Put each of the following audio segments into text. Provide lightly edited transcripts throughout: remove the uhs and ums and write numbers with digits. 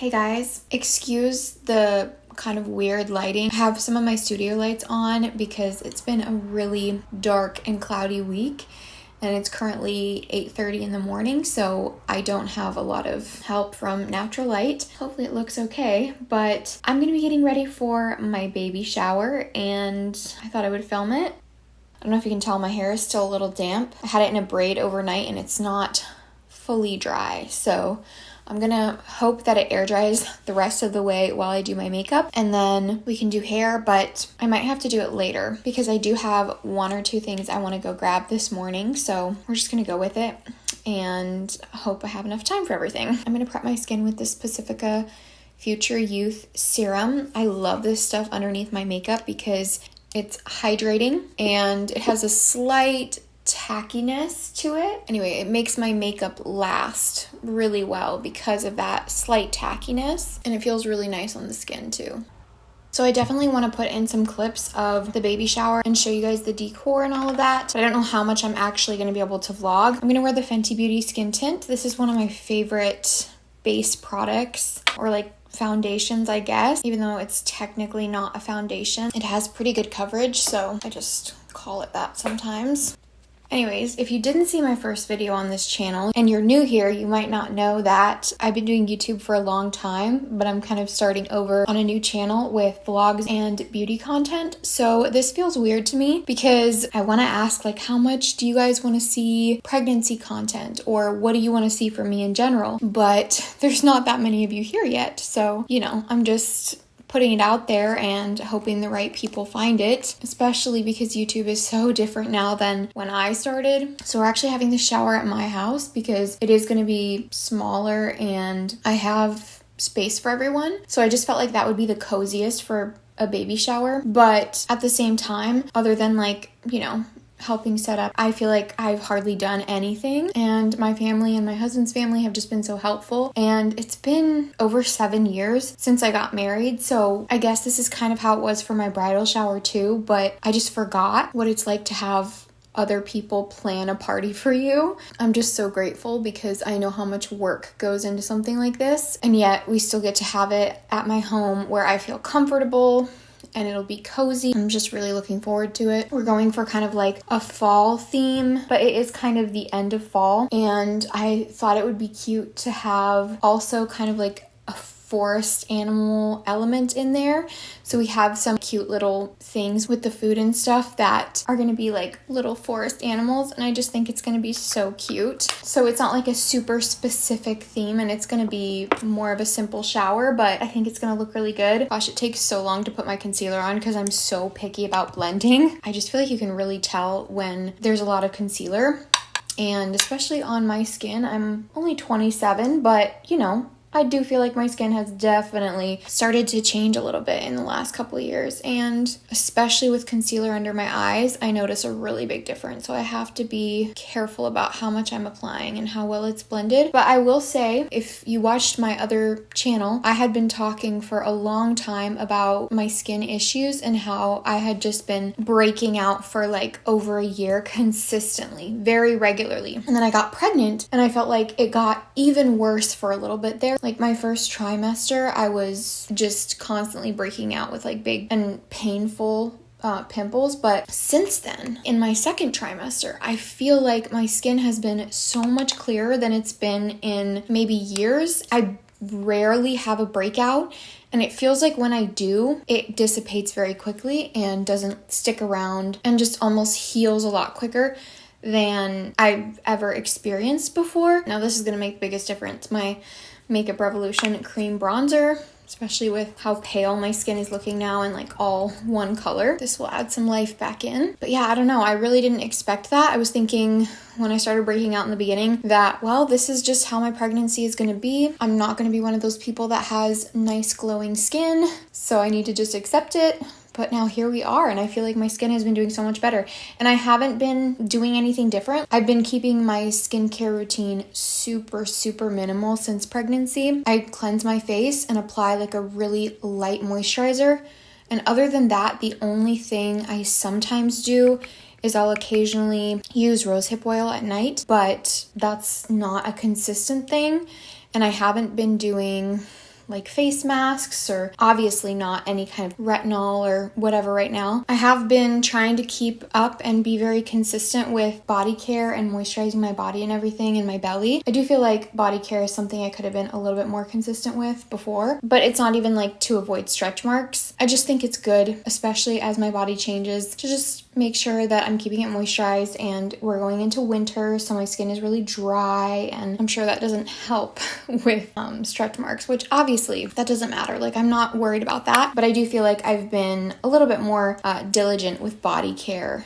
Hey guys, excuse the kind of weird lighting. I have some of my studio lights on because it's been a really dark and cloudy week and it's currently 8:30 in the morning, so I don't have a lot of help from natural light. Hopefully it looks okay, but I'm gonna be getting ready for my baby shower and I thought I would film it. I don't know if you can tell, my hair is still a little damp. I had it in a braid overnight and it's not fully dry, so I'm gonna hope that it air dries the rest of the way while I do my makeup, and then we can do hair, but I might have to do it later because I do have one or two things I want to go grab this morning, so we're just gonna go with it and hope I have enough time for everything. I'm gonna prep my skin with this Pacifica Future Youth Serum. I love this stuff underneath my makeup because it's hydrating and it has a slight tackiness to it. Anyway, it makes my makeup last really well because of that slight tackiness, and it feels really nice on the skin too. So I definitely want to put in some clips of the baby shower and show you guys the decor and all of that, but I don't know how much I'm actually going to be able to vlog. I'm going to wear the Fenty Beauty Skin Tint. This is one of my favorite base products, or like foundations, I guess, even though it's technically not a foundation. It has pretty good coverage, so I just call it that sometimes. Anyways, if you didn't see my first video on this channel and you're new here, you might not know that I've been doing YouTube for a long time, but I'm kind of starting over on a new channel with vlogs and beauty content. So this feels weird to me because I want to ask, like, how much do you guys want to see pregnancy content, or what do you want to see from me in general? But there's not that many of you here yet. So, I'm just putting it out there and hoping the right people find it, especially because YouTube is so different now than when I started. So we're actually having the shower at my house because it is going to be smaller and I have space for everyone. So I just felt like that would be the coziest for a baby shower. But at the same time, other than helping set up, I feel like I've hardly done anything, and my family and my husband's family have just been so helpful, and it's been over 7 years since I got married, so I guess this is kind of how it was for my bridal shower too, but I just forgot what it's like to have other people plan a party for you. I'm just so grateful because I know how much work goes into something like this, and yet we still get to have it at my home where I feel comfortable and it'll be cozy. I'm just really looking forward to it. We're going for kind of like a fall theme, but it is kind of the end of fall, and I thought it would be cute to have also kind of like a forest animal element in there. So we have some cute little things with the food and stuff that are going to be like little forest animals, and I just think it's going to be so cute. So it's not like a super specific theme, and it's going to be more of a simple shower, but I think it's going to look really good. Gosh, it takes so long to put my concealer on because I'm so picky about blending. I just feel like you can really tell when there's a lot of concealer, and especially on my skin. I'm only 27, but I do feel like my skin has definitely started to change a little bit in the last couple of years, and especially with concealer under my eyes, I notice a really big difference. So I have to be careful about how much I'm applying and how well it's blended. But I will say, if you watched my other channel, I had been talking for a long time about my skin issues and how I had just been breaking out for like over a year consistently, very regularly. And then I got pregnant and I felt like it got even worse for a little bit there. Like my first trimester, I was just constantly breaking out with like big and painful pimples. But since then, in my second trimester, I feel like my skin has been so much clearer than it's been in maybe years. I rarely have a breakout, and it feels like when I do, it dissipates very quickly and doesn't stick around and just almost heals a lot quicker than I've ever experienced before. Now this is going to make the biggest difference. My Makeup Revolution cream bronzer, especially with how pale my skin is looking now and like all one color. This will add some life back in. But yeah, I don't know. I really didn't expect that. I was thinking when I started breaking out in the beginning that, well, this is just how my pregnancy is going to be. I'm not going to be one of those people that has nice glowing skin, so I need to just accept it. But now here we are, and I feel like my skin has been doing so much better. And I haven't been doing anything different. I've been keeping my skincare routine super, super minimal since pregnancy. I cleanse my face and apply like a really light moisturizer. And other than that, the only thing I sometimes do is I'll occasionally use rosehip oil at night, but that's not a consistent thing. And I haven't been doing like face masks, or obviously not any kind of retinol or whatever right now. I have been trying to keep up and be very consistent with body care and moisturizing my body and everything in my belly. I do feel like body care is something I could have been a little bit more consistent with before, but it's not even like to avoid stretch marks. I just think it's good, especially as my body changes, to just make sure that I'm keeping it moisturized. And we're going into winter, so my skin is really dry, and I'm sure that doesn't help with stretch marks, which obviously that doesn't matter. Like, I'm not worried about that, but I do feel like I've been a little bit more diligent with body care.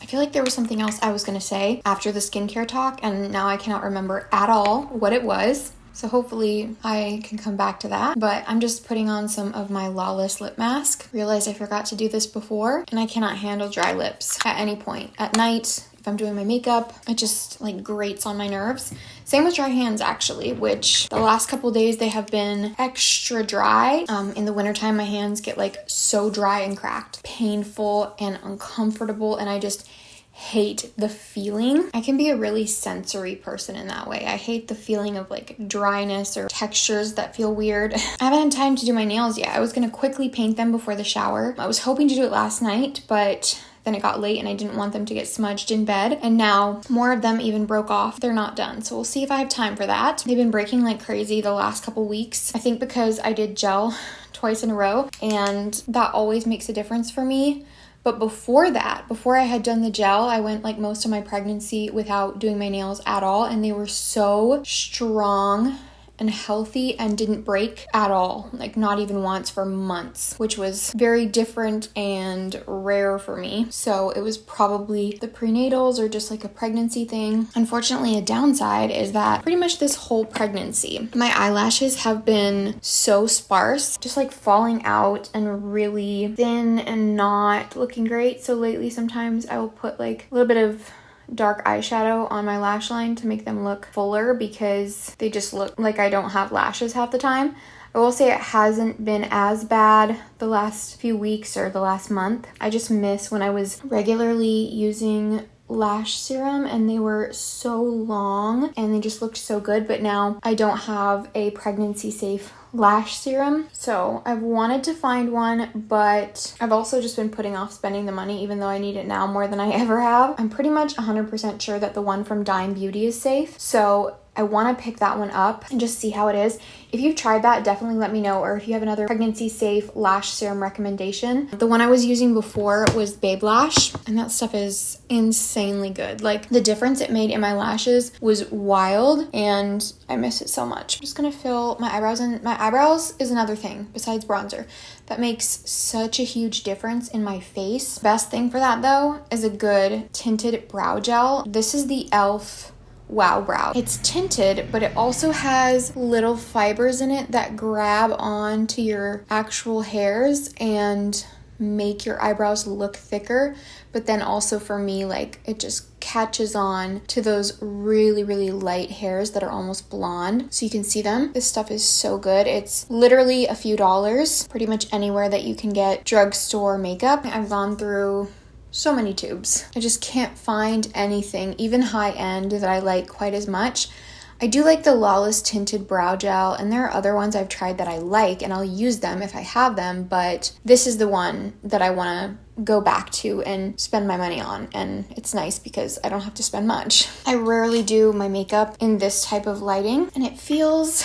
I feel like there was something else I was going to say after the skincare talk, and now I cannot remember at all what it was. So hopefully I can come back to that. But I'm just putting on some of my Lawless lip mask. Realized I forgot to do this before, and I cannot handle dry lips at any point. At night, if I'm doing my makeup, it just like grates on my nerves. Same with dry hands, actually, which the last couple days they have been extra dry. In the wintertime, my hands get like so dry and cracked, painful and uncomfortable, and I just hate the feeling. I can be a really sensory person in that way. I hate the feeling of like dryness or textures that feel weird. I haven't had time to do my nails yet. I was going to quickly paint them before the shower. I was hoping to do it last night, but then it got late and I didn't want them to get smudged in bed. And now more of them even broke off. They're not done. So we'll see if I have time for that. They've been breaking like crazy the last couple weeks. I think because I did gel twice in a row, and that always makes a difference for me. But before that, before I had done the gel, I went like most of my pregnancy without doing my nails at all. And they were so strong and healthy and didn't break at all, like not even once for months, which was very different and rare for me. So it was probably the prenatals or just like a pregnancy thing. Unfortunately, a downside is that pretty much this whole pregnancy, my eyelashes have been so sparse, just like falling out and really thin and not looking great. So lately, sometimes I will put like a little bit of dark eyeshadow on my lash line to make them look fuller, because they just look like I don't have lashes half the time. I will say it hasn't been as bad the last few weeks or the last month. I just miss when I was regularly using lash serum and they were so long and they just looked so good, but now I don't have a pregnancy safe lash serum, so I've wanted to find one, but I've also just been putting off spending the money, even though I need it now more than I ever have. I'm pretty much 100% sure that the one from Dime Beauty is safe, so I want to pick that one up and just see how it is. If you've tried that, definitely let me know, or if you have another pregnancy safe lash serum recommendation. The one I was using before was Babe Lash, and that stuff is insanely good. Like, the difference it made in my lashes was wild, and I miss it so much. I'm just gonna fill my eyebrows in. My eyebrows is another thing besides bronzer that makes such a huge difference in my face. Best thing for that though is a good tinted brow gel. This is the e.l.f. Wow Brow. It's tinted, but it also has little fibers in it that grab onto your actual hairs and make your eyebrows look thicker. But then also for me, like, it just catches on to those really, really light hairs that are almost blonde, so you can see them. This stuff is so good. It's literally a few dollars, pretty much anywhere that you can get drugstore makeup. I've gone through so many tubes. I just can't find anything, even high end, that I like quite as much. I do like the Lawless tinted brow gel, and there are other ones I've tried that I like, and I'll use them if I have them, but this is the one that I want to go back to and spend my money on, and it's nice because I don't have to spend much. I rarely do my makeup in this type of lighting, and it feels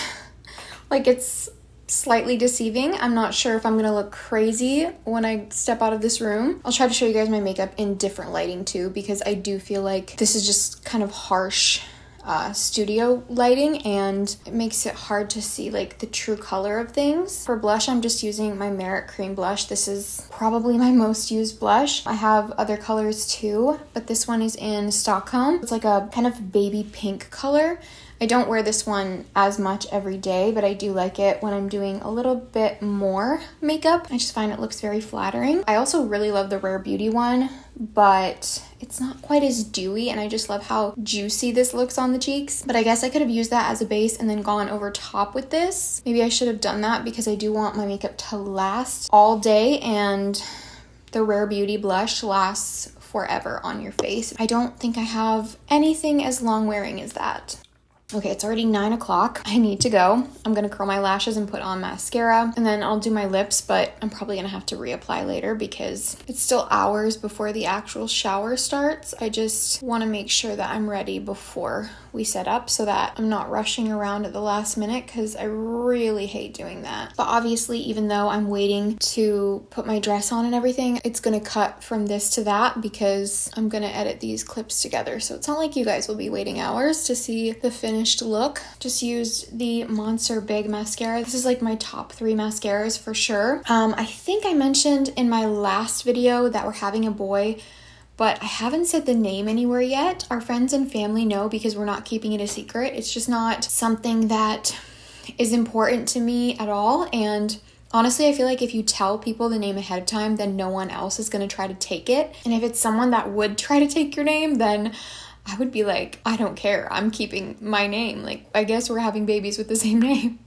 like it's slightly deceiving. I'm not sure if I'm gonna look crazy when I step out of this room. I'll try to show you guys my makeup in different lighting too, because I do feel like this is just kind of harsh studio lighting, and it makes it hard to see like the true color of things. For blush, I'm just using my Merit Cream blush. This is probably my most used blush. I have other colors too, but this one is in Stockholm. It's like a kind of baby pink color. I don't wear this one as much every day, but I do like it when I'm doing a little bit more makeup. I just find it looks very flattering. I also really love the Rare Beauty one, but it's not quite as dewy, and I just love how juicy this looks on the cheeks. But I guess I could have used that as a base and then gone over top with this. Maybe I should have done that, because I do want my makeup to last all day, and the Rare Beauty blush lasts forever on your face. I don't think I have anything as long wearing as that. Okay, it's already 9 o'clock. I need to go. I'm gonna curl my lashes and put on mascara, and then I'll do my lips, but I'm probably gonna have to reapply later because it's still hours before the actual shower starts. I just wanna make sure that I'm ready before we set up so that I'm not rushing around at the last minute, because I really hate doing that. But obviously, even though I'm waiting to put my dress on and everything, it's gonna cut from this to that because I'm gonna edit these clips together. So it's not like you guys will be waiting hours to see the finished look. Just used the Monster Big mascara. This is like my top 3 mascaras for sure. I think I mentioned in my last video that we're having a boy, but I haven't said the name anywhere yet. Our friends and family know because we're not keeping it a secret. It's just not something that is important to me at all. And honestly, I feel like if you tell people the name ahead of time, then no one else is going to try to take it. And if it's someone that would try to take your name, then I would be like, I don't care. I'm keeping my name. Like, I guess we're having babies with the same name.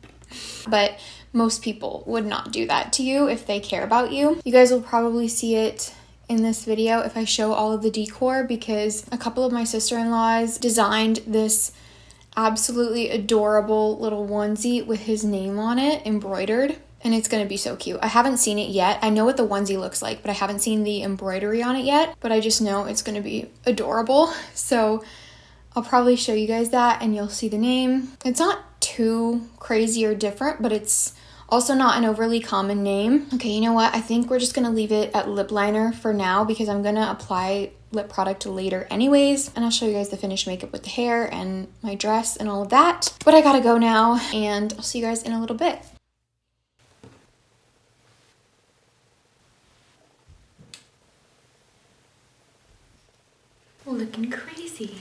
But most people would not do that to you if they care about you. You guys will probably see it in this video if I show all of the decor, because a couple of my sister-in-laws designed this absolutely adorable little onesie with his name on it embroidered, and it's gonna be so cute. I haven't seen it yet. I know what the onesie looks like, but I haven't seen the embroidery on it yet, but I just know it's gonna be adorable. So I'll probably show you guys that and you'll see the name. It's not too crazy or different, but it's also not an overly common name. Okay, you know what? I think we're just gonna leave it at lip liner for now because I'm gonna apply lip product later anyways, and I'll show you guys the finished makeup with the hair and my dress and all of that. But I gotta go now, and I'll see you guys in a little bit. Looking crazy.